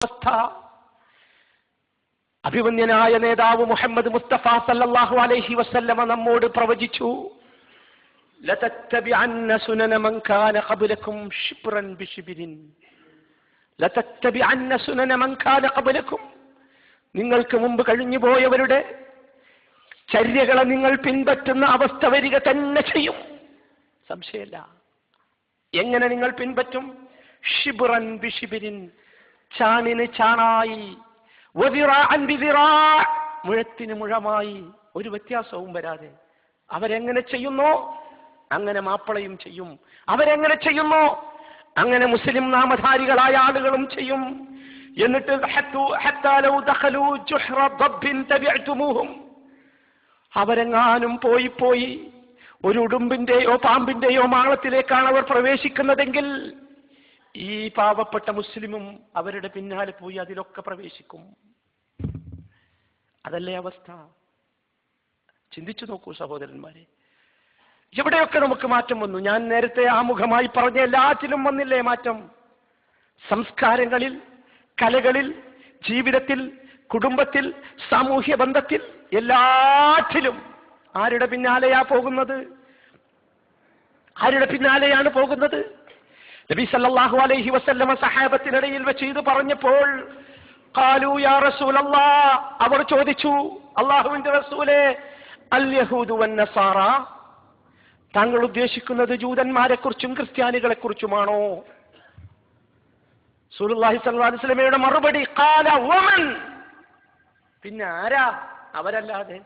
അവസ്ഥ. അഭിമന്യനായ നേതാവ് മുഹമ്മദ് മുസ്തഫ സല്ലല്ലാഹു അലൈഹി വസല്ലമ നമ്മോട് പ്രവചിച്ചു, ലതത്തബിഅന്ന സുനന മൻ കാന ഖബ്ലകും ശിബ്റൻ ബിശിബ്രിൻ. ലതത്തബിഅന്ന സുനന മൻ കാന ഖബ്ലകും, നിങ്ങൾക്ക് മുമ്പ് കഴിഞ്ഞു പോയവരുടെ ചര്യകളെ നിങ്ങൾ പിൻപറ്റുന്ന അവസ്ഥ വരിക തന്നെ ചെയ്യും, സംശയമില്ല. എങ്ങനെ നിങ്ങൾ പിൻപറ്റും? ഷിബ്റൻ ബിശിബ്രിൻ, ചാണിന് ചാണായി, വദിറാഅൻ ബിദിറാഅ്, മുഴത്തിന് മുഴമായി, ഒരു വ്യത്യാസവും വരാതെ. അവരെങ്ങനെ ചെയ്യുന്നോ അങ്ങനെ മാപ്പിളയും ചെയ്യും. അവരെങ്ങനെ ചെയ്യുന്നോ അങ്ങനെ മുസ്ലിം നാമധാരികളായ ആളുകളും ചെയ്യും. എന്നിട്ട് ഹത്താ ലൗ ദഖലൂ ജുഹ്റ ദബ്ബിൻ തബിഅ്തുമൂഹും, അവരെങ്ങാനും പോയി ഒരു ഉടുമ്പിന്റെയോ പാമ്പിന്റെയോ മാളത്തിലേക്കാണ് അവർ പ്രവേശിക്കുന്നതെങ്കിൽ ഈ പാവപ്പെട്ട മുസ്ലിമും അവരുടെ പിന്നാലെ പോയി അതിലൊക്കെ പ്രവേശിക്കും. അതല്ലേ അവസ്ഥ? ചിന്തിച്ചു നോക്കൂ സഹോദരന്മാരെ. എവിടെയൊക്കെ നമുക്ക് മാറ്റം വന്നു. ഞാൻ നേരത്തെ ആമുഖമായി പറഞ്ഞ എല്ലാറ്റിലും വന്നില്ലേ മാറ്റം? സംസ്കാരങ്ങളിൽ, കലകളിൽ, ജീവിതത്തിൽ, കുടുംബത്തിൽ, സാമൂഹ്യ ബന്ധത്തിൽ, എല്ലാറ്റിലും ആരുടെ പിന്നാലെയാ പോകുന്നത്? ആരുടെ പിന്നാലെയാണ് പോകുന്നത്? നബി സല്ലല്ലാഹു അലൈഹി വസല്ലമ സഹാബത്തിനിടയിൽ വെച്ച് ഇത് പറഞ്ഞപ്പോൾ ഖാലൂ യാ റസൂലല്ലാഹ്, അവർ ചോദിച്ചു, അല്ലാഹുവിന്റെ റസൂലേ, അൽ യഹൂദു വൻ നസാറ, താങ്കൾ ഉദ്ദേശിക്കുന്നത് ജൂതന്മാരെ കുറിച്ചും ക്രിസ്ത്യാനികളെ കുറിച്ചുമാണോ? റസൂലുള്ളാഹി സ്വല്ലല്ലാഹു അലൈഹി വസല്ലമയുടെ മറുപടി, ഖാല വമൻ, പിന്നെ ആരാ അവരല്ലാതെ?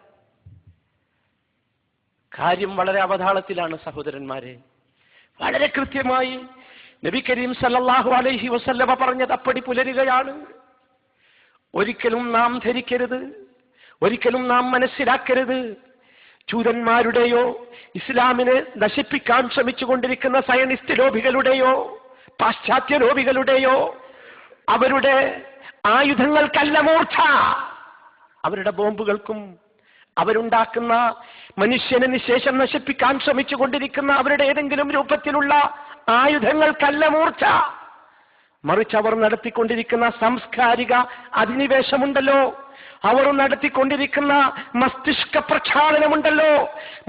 കാര്യം വളരെ അവതാളത്തിലാണ് സഹോദരന്മാരെ. വളരെ കൃത്യമായി നബി കരീം സല്ലല്ലാഹു അലൈഹി വസല്ലമ പറഞ്ഞത് അപ്പടി പുലരുകയാണ്. ഒരിക്കലും നാം ധരിക്കരുത്, ഒരിക്കലും നാം മനസ്സിലാക്കരുത്, ജൂതന്മാരുടെയോ ഇസ്ലാമിനെ നശിപ്പിക്കാൻ ശ്രമിച്ചുകൊണ്ടിരിക്കുന്ന സയനിസ്റ്റ് ലോബികളുടെയോ പാശ്ചാത്യ ലോബികളുടെയോ അവരുടെ ആയുധങ്ങൾക്കല്ല മൂർച്ച, അവരുടെ ബോംബുകൾക്കും അവരുണ്ടാക്കുന്ന മനുഷ്യനെ നിശേഷം നശിപ്പിക്കാൻ ശ്രമിച്ചുകൊണ്ടിരിക്കുന്ന അവരുടെ ഏതെങ്കിലും രൂപത്തിലുള്ള ആയുധങ്ങൾക്കല്ല മൂർച്ച. മറിച്ച് അവർ നടത്തിക്കൊണ്ടിരിക്കുന്ന സാംസ്കാരിക അധിനിവേശമുണ്ടല്ലോ, അവർ നടത്തിക്കൊണ്ടിരിക്കുന്ന മസ്തിഷ്ക പ്രക്ഷാളനമുണ്ടല്ലോ,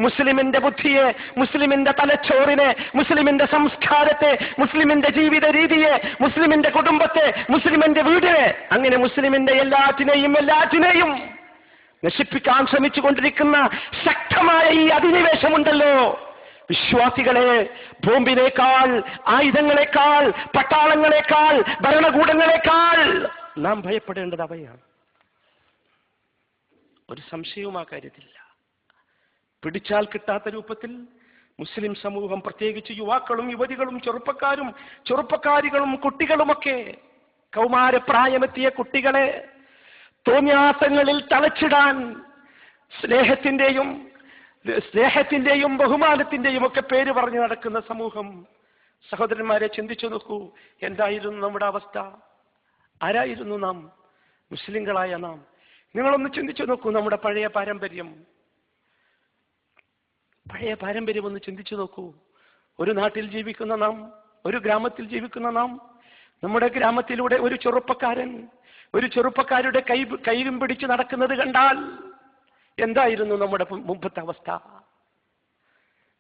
മുസ്ലിമിന്റെ ബുദ്ധിയെ, മുസ്ലിമിന്റെ തലച്ചോറിനെ, മുസ്ലിമിന്റെ സംസ്കാരത്തെ, മുസ്ലിമിന്റെ ജീവിത രീതിയെ, മുസ്ലിമിന്റെ കുടുംബത്തെ, മുസ്ലിമിന്റെ വീടിനെ, അങ്ങനെ മുസ്ലിമിന്റെ എല്ലാറ്റിനെയും നശിപ്പിക്കാൻ ശ്രമിച്ചുകൊണ്ടിരിക്കുന്ന ശക്തമായ ഈ അധിനിവേശമുണ്ടല്ലോ, വിശ്വാസികളെ ബോംബിനേക്കാൾ, ആയുധങ്ങളെക്കാൾ, പട്ടാളങ്ങളെക്കാൾ, ഭരണകൂടങ്ങളെക്കാൾ നാം ഭയപ്പെടേണ്ടത് അവയാണ്. ഒരു സംശയവും ആ കാര്യത്തിലില്ല. പിടിച്ചാൽ കിട്ടാത്ത രൂപത്തിൽ മുസ്ലിം സമൂഹം, പ്രത്യേകിച്ച് യുവാക്കളും യുവതികളും ചെറുപ്പക്കാരികളും കുട്ടികളുമൊക്കെ, കൗമാരപ്രായമെത്തിയ കുട്ടികളെ തോന്യാസങ്ങളിൽ തളച്ചിടാൻ സ്നേഹത്തിന്റെയും ബഹുമാനത്തിന്റെയും ഒക്കെ പേര് പറഞ്ഞു നടക്കുന്ന സമൂഹം. സഹോദരന്മാരെ, ചിന്തിച്ചു നോക്കൂ, എന്തായിരുന്നു നമ്മുടെ അവസ്ഥ? ആരായിരുന്നു നാം? മുസ്ലിങ്ങളായ നാം. നിങ്ങളൊന്ന് ചിന്തിച്ചു നോക്കൂ, നമ്മുടെ പഴയ പാരമ്പര്യം ഒന്ന് ചിന്തിച്ചു നോക്കൂ. ഒരു നാട്ടിൽ ജീവിക്കുന്ന നാം, ഒരു ഗ്രാമത്തിൽ ജീവിക്കുന്ന നാം, നമ്മുടെ ഗ്രാമത്തിലൂടെ ഒരു ചെറുപ്പക്കാരുടെ കൈയും പിടിച്ച് നടക്കുന്നത് കണ്ടാൽ എന്തായിരുന്നു നമ്മുടെ മുമ്പത്തെ അവസ്ഥ?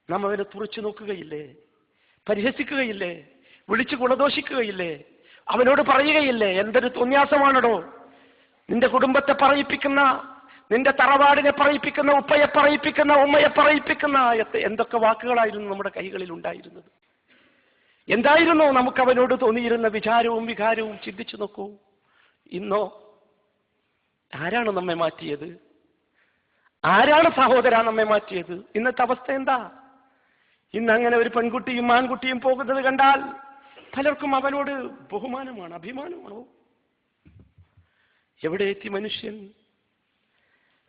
നാം അവനെ തുറച്ചു നോക്കുകയില്ലേ? പരിഹസിക്കുകയില്ലേ? വിളിച്ചു ഗുണദോഷിക്കുകയില്ലേ? അവനോട് പറയുകയില്ലേ, എന്തൊരു തോന്യാസമാണോ നിന്റെ കുടുംബത്തെ പറയിപ്പിക്കുന്ന, നിന്റെ തറവാടിനെ പറയിപ്പിക്കുന്ന, ഉപ്പയെ പറയിപ്പിക്കുന്ന, ഉമ്മയെ പറയിപ്പിക്കുന്ന എന്തൊക്കെ വാക്കുകളായിരുന്നു നമ്മുടെ കൈകളിൽ ഉണ്ടായിരുന്നത്? എന്തായിരുന്നു നമുക്ക് അവനോട് തോന്നിയിരുന്ന വിചാരവും വികാരവും? ചിന്തിച്ചു നോക്കൂ. ഇന്നോ ആരാണ് നമ്മെ മാറ്റിയത്? ആരാണ് സഹോദര നമ്മെ മാറ്റിയത്? ഇന്നത്തെ അവസ്ഥ എന്താ? ഇന്ന് അങ്ങനെ ഒരു പെൺകുട്ടിയും ആൺകുട്ടിയും പോകുന്നത് കണ്ടാൽ പലർക്കും അവനോട് ബഹുമാനമാണ്, അഭിമാനമാണോ? എവിടെ എത്തി മനുഷ്യൻ?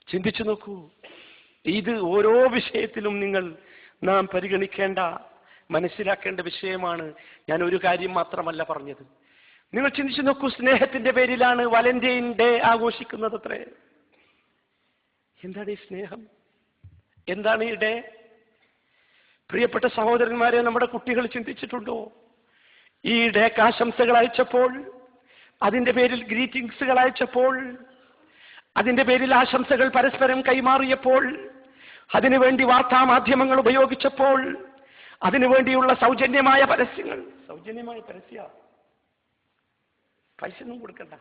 ചിന്തിച്ചു നോക്കൂ. ഇത് ഓരോ വിഷയത്തിലും നാം പരിഗണിക്കേണ്ട, മനസ്സിലാക്കേണ്ട വിഷയമാണ്. ഞാൻ ഒരു കാര്യം മാത്രമല്ല പറഞ്ഞത്. നിങ്ങൾ ചിന്തിച്ചു നോക്കൂ, സ്നേഹത്തിന്റെ പേരിലാണ് വാലന്റൈൻ ഡേ ആഘോഷിക്കുന്നത് അത്രേ. എന്താണ് ഈ സ്നേഹം? എന്താണ് ഈ ഡേ? പ്രിയപ്പെട്ട സഹോദരന്മാരെ, നമ്മുടെ കുട്ടികൾ ചിന്തിച്ചിട്ടുണ്ടോ? ഈ ഡേക്ക് ആശംസകൾ അയച്ചപ്പോൾ അതിന്റെ പേരിൽ ഗ്രീറ്റിംഗ്സുകൾ അയച്ചപ്പോൾ, അതിന്റെ പേരിൽ ആശംസകൾ പരസ്പരം കൈമാറിയപ്പോൾ, അതിനുവേണ്ടി വാർത്താ മാധ്യമങ്ങൾ ഉപയോഗിച്ചപ്പോൾ, അതിനുവേണ്ടിയുള്ള സൗജന്യമായ പരസ്യങ്ങൾ, സൗജന്യമായ പരസ്യ, പൈസ ഒന്നും കൊടുക്കണ്ട.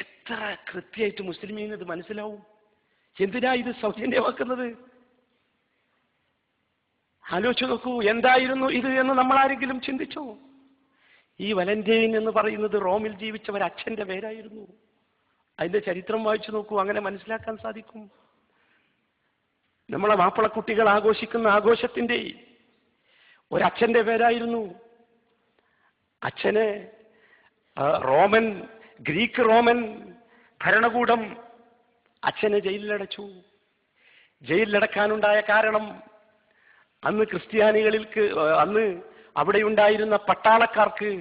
എത്ര കൃത്യമായിട്ട് മുസ്ലിമീന് ഇത് മനസ്സിലാവും? എന്തിനാ ഇത് സൗജന്യമാക്കുന്നത്? ആലോചിച്ചു നോക്കൂ, എന്തായിരുന്നു ഇത് എന്ന് നമ്മൾ ആരെങ്കിലും ചിന്തിച്ചോ? ഈ വലന്റൈൻ എന്ന് പറയുന്നത് റോമിൽ ജീവിച്ച ഒരു അച്ഛന്റെ പേരായിരുന്നു. അതിന്റെ ചരിത്രം വായിച്ചു നോക്കൂ, അങ്ങനെ മനസ്സിലാക്കാൻ സാധിക്കും. നമ്മളെ മാപ്പിളക്കുട്ടികൾ ആഘോഷിക്കുന്ന ആഘോഷത്തിന്റെ ഒരച്ഛന്റെ പേരായിരുന്നു. അച്ഛനെ ഗ്രീക്ക് റോമൻ ഭരണകൂടം അച്ഛനെ ജയിലിലടച്ചു. ജയിലിലടക്കാനുണ്ടായ കാരണം, അന്ന് ക്രിസ്ത്യാനികൾക്ക്, അന്ന് അവിടെയുണ്ടായിരുന്ന പട്ടാളക്കാർക്ക്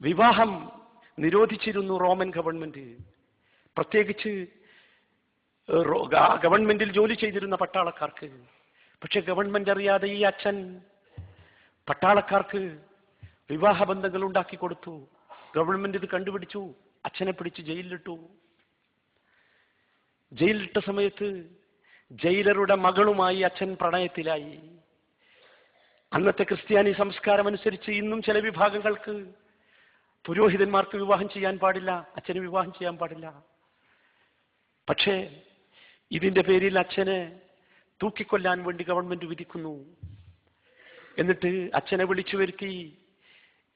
വിവാഹം നിരോധിച്ചിരുന്നു റോമൻ ഗവൺമെന്റ്. പ്രത്യേകിച്ച് ഗവൺമെന്റിൽ ജോലി ചെയ്തിരുന്ന പട്ടാളക്കാർക്ക്. പക്ഷെ ഗവൺമെന്റ് അറിയാതെ ഈ അച്ഛൻ പട്ടാളക്കാർക്ക് വിവാഹബന്ധങ്ങൾ ഉണ്ടാക്കി കൊടുത്തു. ഗവൺമെന്റ് ഇത് കണ്ടുപിടിച്ചു, അച്ഛനെ പിടിച്ച് ജയിലിലിട്ടു. ജയിലിലിട്ട സമയത്ത് ജയിലറുടെ മകളുമായി അച്ഛൻ പ്രണയത്തിലായി. അന്നത്തെ ക്രിസ്ത്യാനി സംസ്കാരം അനുസരിച്ച് ഇന്നും ചില വിഭാഗങ്ങൾക്ക് പുരോഹിതന്മാർക്ക് വിവാഹം ചെയ്യാൻ പാടില്ല, അച്ഛന് വിവാഹം ചെയ്യാൻ പാടില്ല. പക്ഷേ ഇതിന്റെ പേരിൽ അച്ഛനെ തൂക്കിക്കൊല്ലാൻ വേണ്ടി ഗവൺമെന്റ് വിധിക്കുന്നു. എന്നിട്ട് അച്ഛനെ വിളിച്ചു വരുത്തി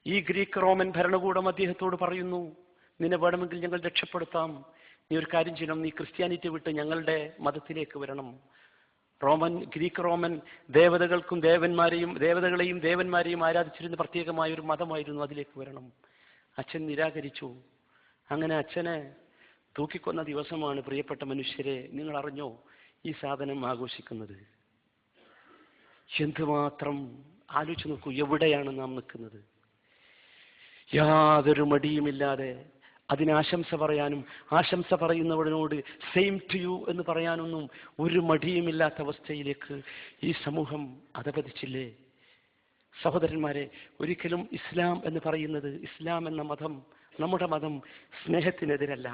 ഈ ഗ്രീക്ക് റോമൻ ഭരണകൂടം അദ്ദേഹത്തോട് പറയുന്നു, നിന്നെ വേണമെങ്കിൽ ഞങ്ങൾ രക്ഷപ്പെടുത്താം, നീ ഒരു കാര്യം ചെയ്യണം, നീ ക്രിസ്ത്യാനിറ്റി വിട്ട് ഞങ്ങളുടെ മതത്തിലേക്ക് വരണം. ഗ്രീക്ക് റോമൻ ദേവതകൾക്കും ദേവതകളെയും ദേവന്മാരെയും ആരാധിച്ചിരുന്ന പ്രത്യേകമായ ഒരു മതമായിരുന്നു, അതിലേക്ക് വരണം. അച്ഛൻ നിരാകരിച്ചു. അങ്ങനെ അച്ഛനെ തൂക്കിക്കൊന്ന ദിവസമാണ് പ്രിയപ്പെട്ട മനുഷ്യരെ നിങ്ങൾ അറിഞ്ഞോ ഈ സാധനം ആഘോഷിക്കുന്നത്. എന്തുമാത്രം ആലോചിച്ച് നോക്കൂ, എവിടെയാണ് നാം നിൽക്കുന്നത്? യാതൊരു മടിയുമില്ലാതെ അതിന് ആശംസ പറയാനും ആശംസ പറയുന്നവനോട് സെയിം ടു യു എന്ന് പറയാനൊന്നും ഒരു മടിയുമില്ലാത്ത അവസ്ഥയിലേക്ക് ഈ സമൂഹം അധപതിച്ചില്ലേ? സഹോദരന്മാരെ, ഒരിക്കലും ഇസ്ലാം എന്ന് പറയുന്നത്, ഇസ്ലാം എന്ന മതം, നമ്മുടെ മതം സ്നേഹത്തിനെതിരല്ല.